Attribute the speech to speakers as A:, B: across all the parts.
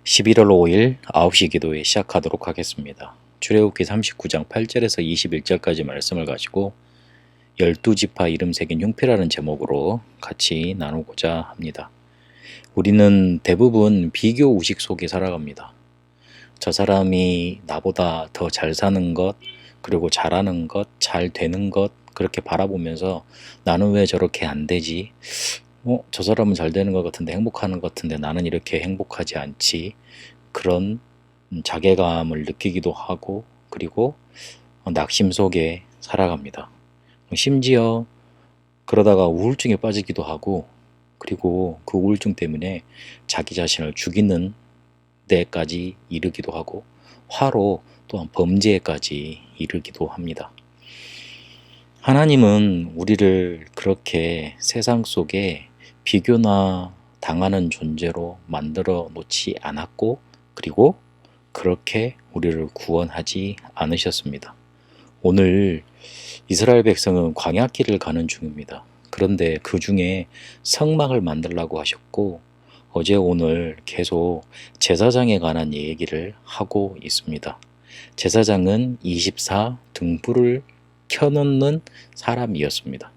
A: 11월 5일 9시 기도회 시작하도록 하겠습니다. 출애굽기 39장 8절에서 21절까지 말씀을 가지고 12지파 이름 새긴 흉패라는 제목으로 같이 나누고자 합니다. 우리는 대부분 비교 의식 속에 살아갑니다. 저 사람이 나보다 더 잘 사는 것, 그리고 잘하는 것, 잘 되는 것 그렇게 바라보면서 나는 왜 저렇게 안 되지? 저 사람은 잘 되는 것 같은데 행복하는 것 같은데 나는 이렇게 행복하지 않지. 그런 자괴감을 느끼기도 하고 그리고 낙심 속에 살아갑니다. 심지어 그러다가 우울증에 빠지기도 하고 그리고 그 우울증 때문에 자기 자신을 죽이는 데까지 이르기도 하고 화로 또한 범죄에까지 이르기도 합니다. 하나님은 우리를 그렇게 세상 속에 비교나 당하는 존재로 만들어 놓지 않았고 그리고 그렇게 우리를 구원하지 않으셨습니다. 오늘 이스라엘 백성은 광야길을 가는 중입니다. 그런데 그 중에 성막을 만들라고 하셨고 어제 오늘 계속 제사장에 관한 얘기를 하고 있습니다. 제사장은 24 등불을 켜놓는 사람이었습니다.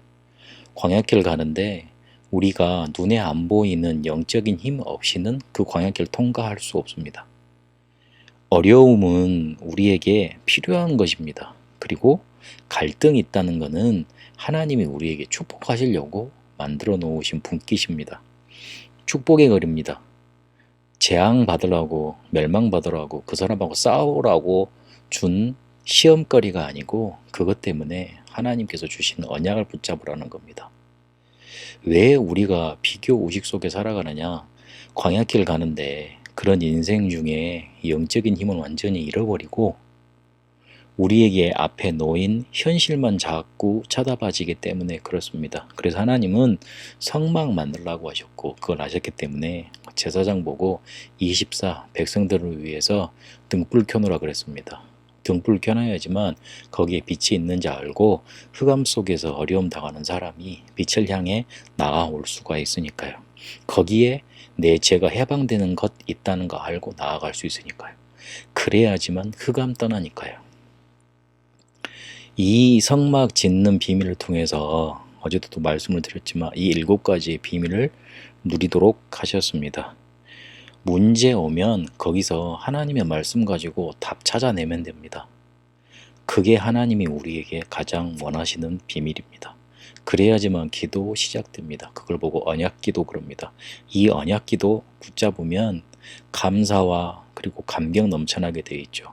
A: 광야길 가는데 우리가 눈에 안 보이는 영적인 힘 없이는 그 광야길 통과할 수 없습니다. 어려움은 우리에게 필요한 것입니다. 그리고 갈등이 있다는 것은 하나님이 우리에게 축복하시려고 만들어 놓으신 분깃입니다. 축복의 거리입니다. 재앙 받으라고 멸망 받으라고 그 사람하고 싸우라고 준 시험거리가 아니고 그것 때문에 하나님께서 주신 언약을 붙잡으라는 겁니다. 왜 우리가 비교 의식 속에 살아가느냐? 광야길 가는데 그런 인생 중에 영적인 힘을 완전히 잃어버리고 우리에게 앞에 놓인 현실만 자꾸 쳐다봐지기 때문에 그렇습니다. 그래서 하나님은 성막 만들라고 하셨고 그걸 아셨기 때문에 제사장 보고 24 백성들을 위해서 등불 켜놓으라 그랬습니다. 등불 켜놔야지만 거기에 빛이 있는지 알고 흑암 속에서 어려움 당하는 사람이 빛을 향해 나아올 수가 있으니까요. 거기에 내 죄가 해방되는 것 있다는 거 알고 나아갈 수 있으니까요. 그래야지만 흑암 떠나니까요. 이 성막 짓는 비밀을 통해서 어제도 또 말씀을 드렸지만 이 7가지의 비밀을 누리도록 하셨습니다. 문제 오면 거기서 하나님의 말씀 가지고 답 찾아내면 됩니다. 그게 하나님이 우리에게 가장 원하시는 비밀입니다. 그래야지만 기도 시작됩니다. 그걸 보고 언약기도 그럽니다. 이 언약기도 붙잡으면 감사와 그리고 감격 넘쳐나게 되어 있죠.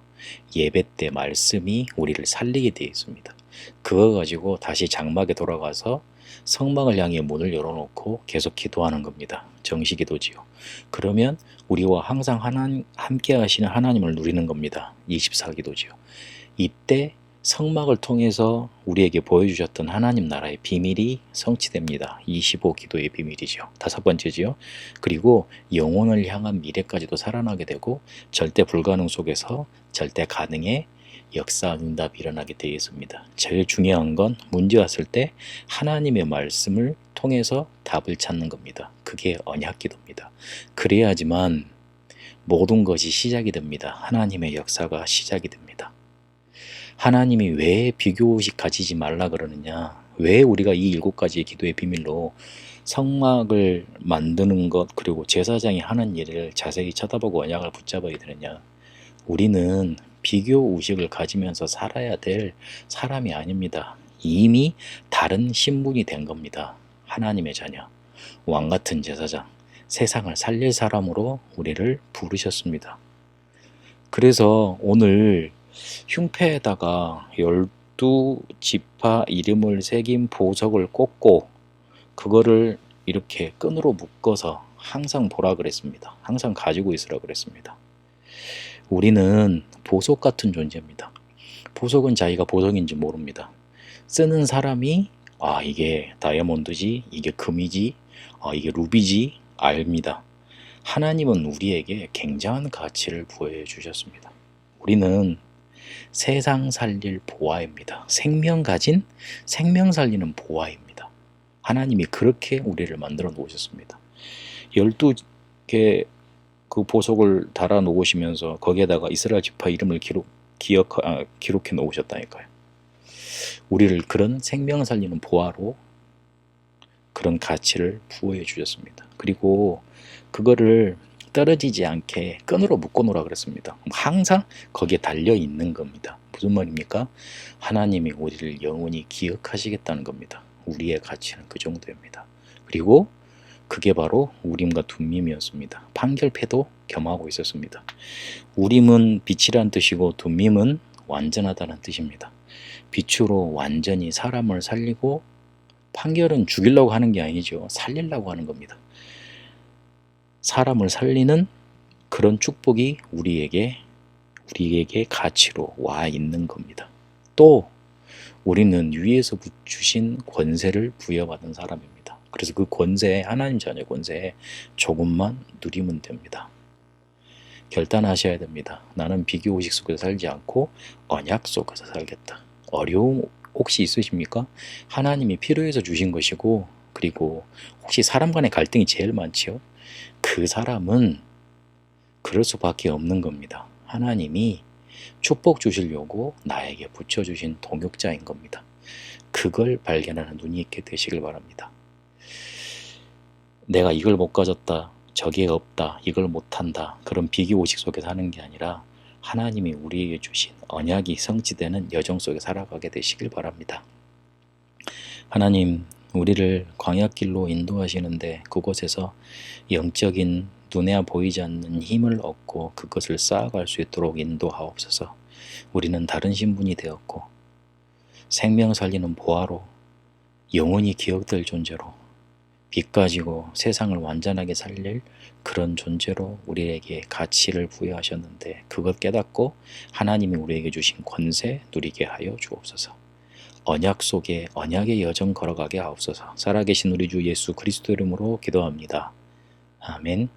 A: 예배 때 말씀이 우리를 살리게 되어 있습니다. 그거 가지고 다시 장막에 돌아가서 성막을 향해 문을 열어놓고 계속 기도하는 겁니다. 정시기도지요. 그러면 우리와 항상 함께 하시는 하나님을 누리는 겁니다. 24기도지요. 이때 성막을 통해서 우리에게 보여주셨던 하나님 나라의 비밀이 성취됩니다. 25기도의 비밀이죠. 5번째지요. 그리고 영혼을 향한 미래까지도 살아나게 되고 절대 불가능 속에서 절대 가능의 역사 응답이 일어나게 되어 있습니다. 제일 중요한 건 문제 왔을 때 하나님의 말씀을 통해서 답을 찾는 겁니다. 그게 언약기도입니다. 그래야지만 모든 것이 시작이 됩니다. 하나님의 역사가 시작이 됩니다. 하나님이 왜 비교의식 가지지 말라 그러느냐? 왜 우리가 이 7가지의 기도의 비밀로 성막을 만드는 것 그리고 제사장이 하는 일을 자세히 쳐다보고 언약을 붙잡아야 되느냐? 우리는 비교의식을 가지면서 살아야 될 사람이 아닙니다. 이미 다른 신분이 된 겁니다. 하나님의 자녀, 왕같은 제사장, 세상을 살릴 사람으로 우리를 부르셨습니다. 그래서 오늘 흉패에다가 12지파 이름을 새긴 보석을 꽂고 그거를 이렇게 끈으로 묶어서 항상 보라 그랬습니다. 항상 가지고 있으라 그랬습니다. 우리는 보석 같은 존재입니다. 보석은 자기가 보석인지 모릅니다. 쓰는 사람이 이게 다이아몬드지, 이게 금이지, 이게 루비지 압니다. 하나님은 우리에게 굉장한 가치를 부여해 주셨습니다. 우리는 세상 살릴 보화입니다. 생명 가진 생명 살리는 보화입니다. 하나님이 그렇게 우리를 만들어 놓으셨습니다. 12개 그 보석을 달아 놓으시면서 거기에다가 이스라엘 지파 이름을 기록해 놓으셨다니까요. 우리를 그런 생명 살리는 보화로 그런 가치를 부여해 주셨습니다. 그리고 그거를 떨어지지 않게 끈으로 묶어 놓으라 그랬습니다. 항상 거기에 달려 있는 겁니다. 무슨 말입니까? 하나님이 우리를 영원히 기억하시겠다는 겁니다. 우리의 가치는 그 정도입니다. 그리고 그게 바로 우림과 둠밈이었습니다. 판결패도 겸하고 있었습니다. 우림은 빛이란 뜻이고 둠밈은 완전하다는 뜻입니다. 빛으로 완전히 사람을 살리고, 판결은 죽이려고 하는 게 아니죠. 살리려고 하는 겁니다. 사람을 살리는 그런 축복이 우리에게 가치로 와 있는 겁니다. 또 우리는 위에서 주신 권세를 부여받은 사람입니다. 그래서 그 권세에, 하나님 자녀 권세에 조금만 누리면 됩니다. 결단하셔야 됩니다. 나는 비교의식 속에서 살지 않고 언약 속에서 살겠다. 어려움 혹시 있으십니까? 하나님이 필요해서 주신 것이고, 그리고 혹시 사람 간의 갈등이 제일 많지요? 그 사람은 그럴 수밖에 없는 겁니다. 하나님이 축복 주시려고 나에게 붙여주신 동역자인 겁니다. 그걸 발견하는 눈이 있게 되시길 바랍니다. 내가 이걸 못 가졌다, 저게 없다, 이걸 못한다, 그런 비교의식 속에 사는 게 아니라 하나님이 우리에게 주신 언약이 성취되는 여정 속에 살아가게 되시길 바랍니다. 하나님, 우리를 광야길로 인도하시는데 그곳에서 영적인 눈에 보이지 않는 힘을 얻고 그것을 쌓아갈 수 있도록 인도하옵소서. 우리는 다른 신분이 되었고 생명 살리는 보화로 영원히 기억될 존재로 빛 가지고 세상을 완전하게 살릴 그런 존재로 우리에게 가치를 부여하셨는데, 그것 깨닫고 하나님이 우리에게 주신 권세 누리게 하여 주옵소서. 언약 속에 언약의 여정 걸어가게 하옵소서. 살아계신 우리 주 예수 그리스도 이름으로 기도합니다. 아멘.